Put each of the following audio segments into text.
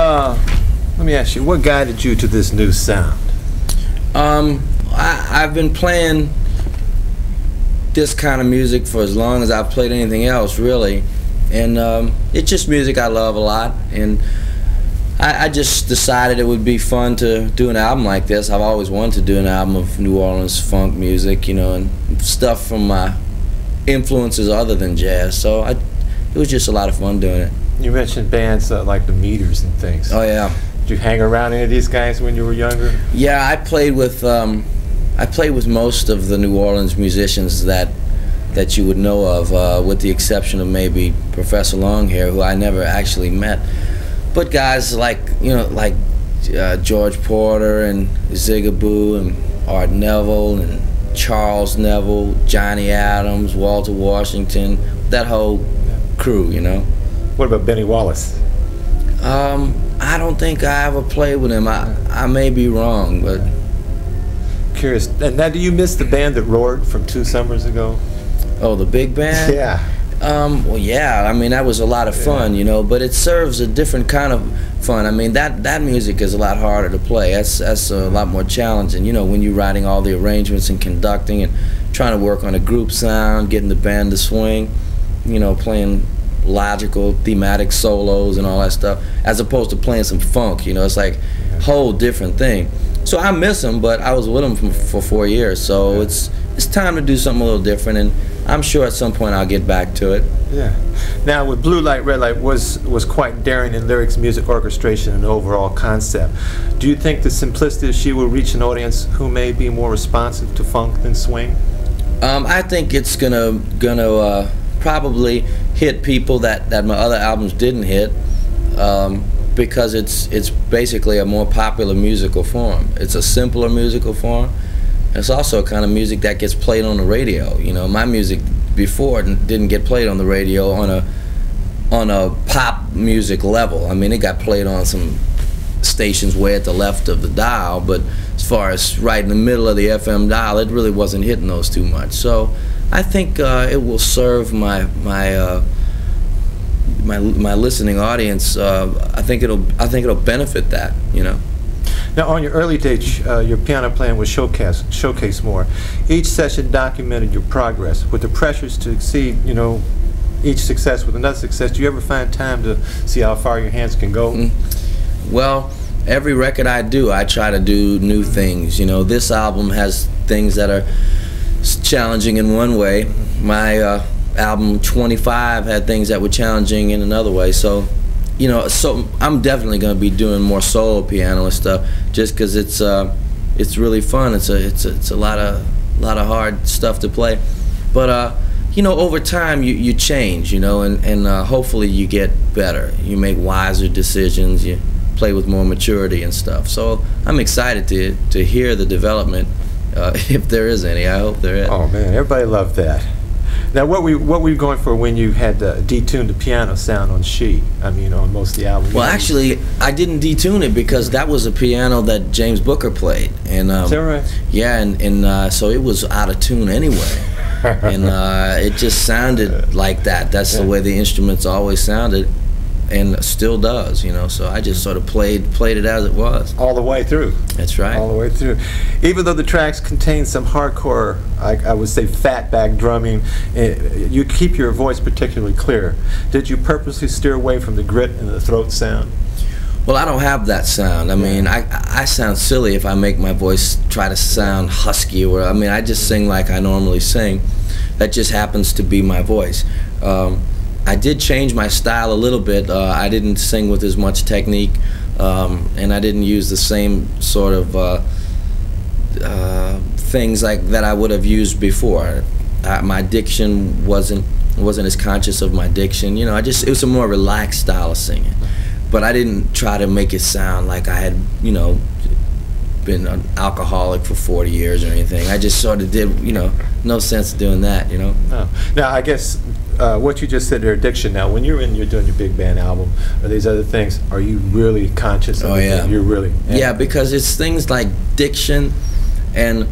Let me ask you, what guided you to this new sound? I've been playing this kind of music for as long as I've played anything else, really, and it's just music I love a lot, and I just decided it would be fun to do an album like this. I've always wanted to do an album of New Orleans funk music, you know, and stuff from my influences other than jazz, so it was just a lot of fun doing it. You mentioned bands like the Meters and things. Oh yeah. Did you hang around any of these guys when you were younger? Yeah, I played with most of the New Orleans musicians that you would know of, with the exception of maybe Professor Longhair, who I never actually met. But guys like, you know, like George Porter and Zigaboo and Art Neville and Charles Neville, Johnny Adams, Walter Washington, that whole crew, you know. What about Benny Wallace? I don't think I ever played with him. I may be wrong, but... Curious. And now, do you miss the band that roared from 2 summers ago? Oh, the big band? Yeah. Well, yeah. I mean, that was a lot of fun, you know. But it serves a different kind of fun. I mean, that music is a lot harder to play. That's a lot more challenging. You know, when you're writing all the arrangements and conducting and trying to work on a group sound, getting the band to swing. You know, playing logical, thematic solos and all that stuff, as opposed to playing some funk. You know, it's like a whole different thing. So I miss them, but I was with them for 4 years. So it's time to do something a little different, and I'm sure at some point I'll get back to it. Yeah. Now, with Blue Light, Red Light was quite daring in lyrics, music, orchestration, and overall concept. Do you think the simplicity of She will reach an audience who may be more responsive to funk than swing? I think it's gonna probably hit people that my other albums didn't hit, because it's basically a more popular musical form. It's a simpler musical form. It's also a kind of music that gets played on the radio. You know, my music before didn't get played on the radio on a pop music level. I mean, it got played on some stations way at the left of the dial, but as far as right in the middle of the FM dial, it really wasn't hitting those too much. So I think it will serve my listening audience. I think it'll benefit that, you know. Now, on your early dates, your piano playing was showcased more. Each session documented your progress. With the pressures to exceed, you know, each success with another success, do you ever find time to see how far your hands can go? Well, every record I do, I try to do new things. You know, this album has things that are challenging in one way. My album 25 had things that were challenging in another way. So, you know, so I'm definitely going to be doing more solo piano and stuff, just because it's really fun. It's a lot of hard stuff to play, but you know, over time you change, you know, and hopefully you get better. You make wiser decisions. You play with more maturity and stuff. So I'm excited to hear the development, if there is any. I hope there is. Oh man, everybody loved that. Now, what were you going for when you had detuned the piano sound on She? I mean, on most of the albums. Well, actually, I didn't detune it because that was a piano that James Booker played, and is that right? Yeah, and so it was out of tune anyway, and it just sounded like that. That's the way the instruments always sounded, and still does, you know. So I just sort of played it as it was. All the way through. That's right. All the way through. Even though the tracks contain some hardcore, I would say fatback drumming, you keep your voice particularly clear. Did you purposely steer away from the grit and the throat sound? Well, I don't have that sound. I mean, I sound silly if I make my voice try to sound husky, or I mean, I just sing like I normally sing. That just happens to be my voice. I did change my style a little bit. I didn't sing with as much technique, and I didn't use the same sort of things like that I would have used before. My diction wasn't as conscious of my diction. You know, it was a more relaxed style of singing. But I didn't try to make it sound like I had, you know, been an alcoholic for 40 years or anything. I just sort of did, you know, no sense doing that, you know. Oh. Now, I guess what you just said there, diction. Now, when you're doing your big band album or these other things, are you really conscious of it? Yeah. You're really... Yeah, because it's things like diction and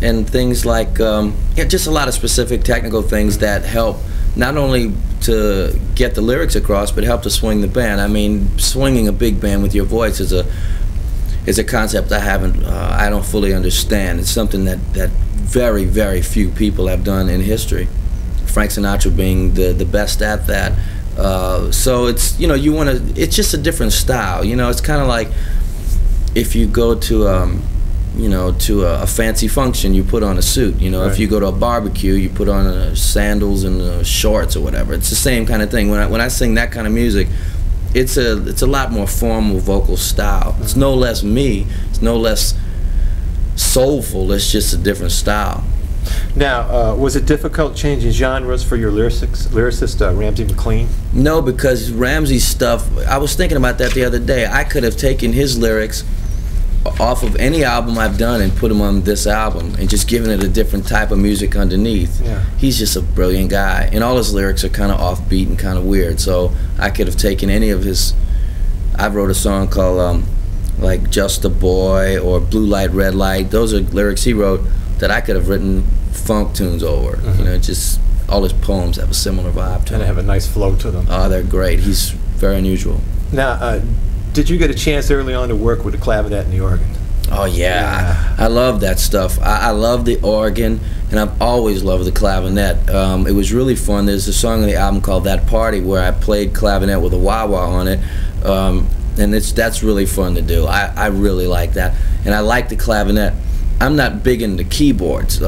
things like just a lot of specific technical things that help not only to get the lyrics across, but help to swing the band. I mean, swinging a big band with your voice is a concept I don't fully understand. It's something that very, very few people have done in history. Frank Sinatra being the best at that. So it's, you know, it's just a different style. You know, it's kind of like if you go to you know, to a fancy function, you put on a suit. You know, right. If you go to a barbecue, you put on sandals and shorts or whatever. It's the same kind of thing. When I sing that kind of music, it's a lot more formal vocal style. It's no less me. It's no less soulful. It's just a different style. Now, was it difficult changing genres for your lyricist Ramsey McLean? No, because Ramsey's stuff, I was thinking about that the other day. I could have taken his lyrics off of any album I've done and put them on this album and just given it a different type of music underneath. Yeah. He's just a brilliant guy, and all his lyrics are kind of offbeat and kind of weird, so I could have taken any of his. I wrote a song called like Just a Boy or Blue Light, Red Light. Those are lyrics he wrote that I could have written funk tunes over. You know, just all his poems have a similar vibe to them. And they have a nice flow to them. Oh, they're great. He's very unusual. Now, did you get a chance early on to work with the clavinet and the organ? Oh yeah, I love that stuff. I love the organ, and I've always loved the clavinet. It was really fun. There's a song on the album called That Party where I played clavinet with a wah-wah on it, and that's really fun to do. I really like that, and I like the clavinet. I'm not big into keyboards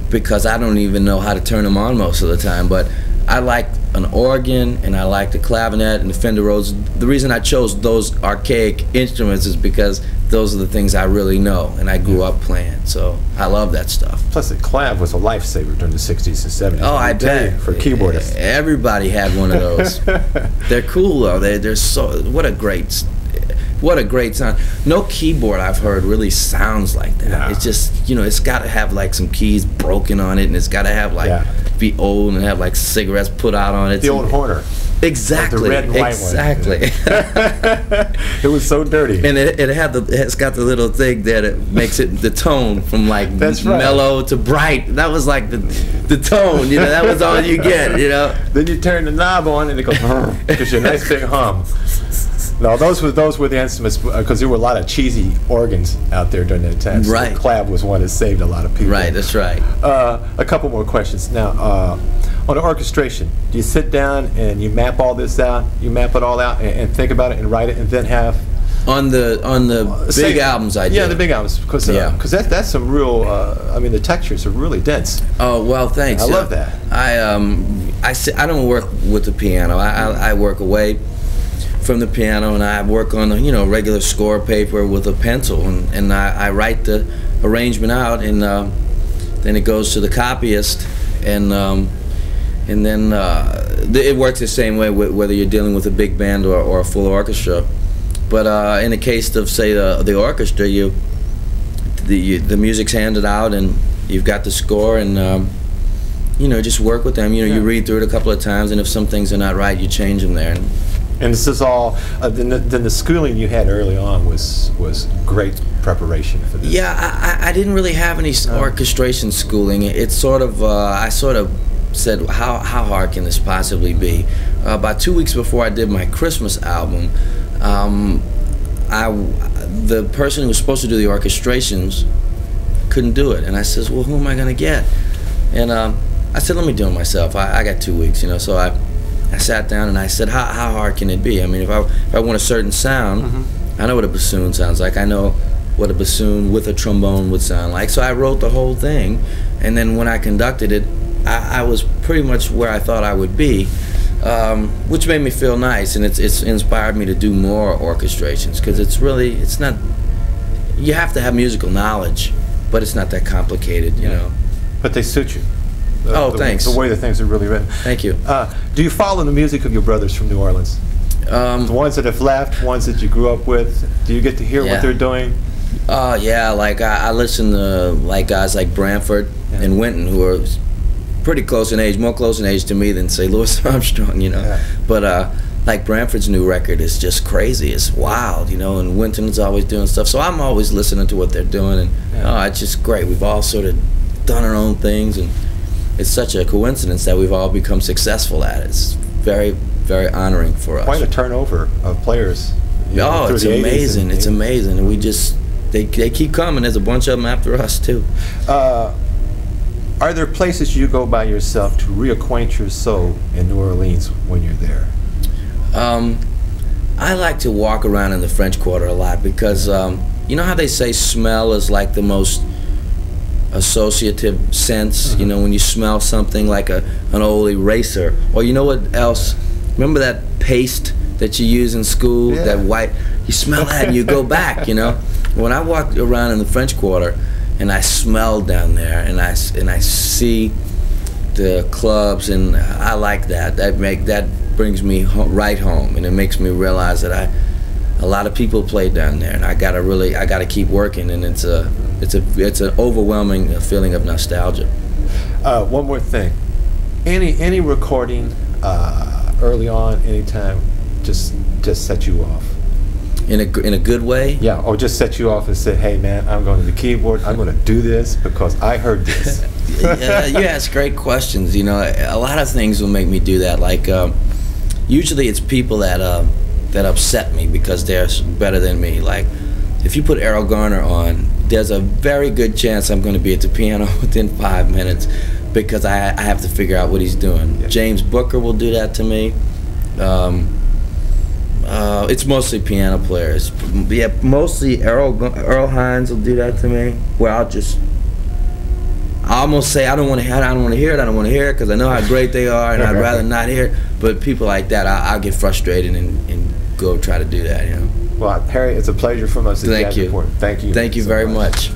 because I don't even know how to turn them on most of the time, but I like an organ, and I like the clavinet and the Fender Rhodes. The reason I chose those archaic instruments is because those are the things I really know, and I grew up playing, so I love that stuff. Plus, the clav was a lifesaver during the 60s and 70s. Oh, I bet. For keyboardists. Everybody had one of those. They're cool, though. They're so, what a great sound. No keyboard I've heard really sounds like that. No. It's just, you know, it's got to have like some keys broken on it, and it's got to have like be old and have like cigarettes put out on it. The old Horner. Exactly. Like the red and white exactly. One. It was so dirty. And it's got the little thing that it makes it the tone from like mellow to bright. That was like the tone. You know, that was all you get. You know. Then you turn the knob on and it goes. Gives you a nice big hum. No, those were the instruments, because there were a lot of cheesy organs out there during that time. Right. So the clav was one that saved a lot of people. Right, that's right. A couple more questions. Now, on the orchestration, do you sit down and you map all this out? You map it all out and think about it and write it, and then have... On the big albums I do. Yeah, the big albums, because that's some real, I mean, the textures are really dense. Oh, well, thanks. I love that. I don't work with the piano. I work away from the piano, and I work on the, you know, regular score paper with a pencil, and I write the arrangement out, and then it goes to the copyist, and then it works the same way whether you're dealing with a big band or a full orchestra. But in the case of, say, the orchestra, the music's handed out, and you've got the score, and you know, just work with them. You know, you read through it a couple of times, and if some things are not right, you change them there. And this is all. Then the schooling you had early on was great preparation for this. Yeah, I didn't really have any orchestration schooling. It's sort of I sort of said, how hard can this possibly be? About 2 weeks before I did my Christmas album, the person who was supposed to do the orchestrations couldn't do it, and I says, well, who am I going to get? And I said, let me do it myself. I got 2 weeks, you know, so I sat down and I said, how hard can it be? I mean, if I want a certain sound, I know what a bassoon sounds like. I know what a bassoon with a trombone would sound like. So I wrote the whole thing, and then when I conducted it, I was pretty much where I thought I would be, which made me feel nice, and it's inspired me to do more orchestrations, because it's not, you have to have musical knowledge, but it's not that complicated, you know. But they suit you. Thanks. The way the things are really written. Thank you. Do you follow the music of your brothers from New Orleans? The ones that have left, ones that you grew up with, do you get to hear what they're doing? Yeah, like I listen to like guys like Branford and Winton, who are pretty close in age, more close in age to me than, say, Louis Armstrong, you know. Yeah. But like Branford's new record is just crazy. It's wild, you know, and Winton's always doing stuff. So I'm always listening to what they're doing, and it's just great. We've all sort of done our own things, and it's such a coincidence that we've all become successful at it. It's very, very honoring for us. Quite a turnover of players. Oh, it's amazing. It's amazing. And we just, they keep coming. There's a bunch of them after us, too. Are there places you go by yourself to reacquaint your soul in New Orleans when you're there? I like to walk around in the French Quarter a lot because you know how they say smell is like the most associative sense? You know, when you smell something like an old eraser. Or you know what else? Remember that paste that you use in school? Yeah. That white? You smell that and you go back, you know? When I walk around in the French Quarter and I smell down there and I see the clubs, and I like that. That brings me right home, and it makes me realize that a lot of people play down there, and I gotta keep working, and it's an overwhelming feeling of nostalgia. One more thing, any recording early on, anytime, just set you off. In a good way? Yeah, or just set you off and say, hey man, I'm going to the keyboard, I'm going to do this because I heard this. You ask great questions. You know, a lot of things will make me do that. Like, usually it's people that upset me because they're better than me. Like, if you put Errol Garner on, there's a very good chance I'm going to be at the piano within 5 minutes because I have to figure out what he's doing. Yeah. James Booker will do that to me. It's mostly piano players. Yeah, mostly Earl Hines will do that to me, where I'll almost say I don't want to hear it because I know how great they are and I'd rather not hear it. But people like that, I'll get frustrated and go try to do that. You know. Well, Harry, it's a pleasure from us. Thank you. Thank you. Thank you very much.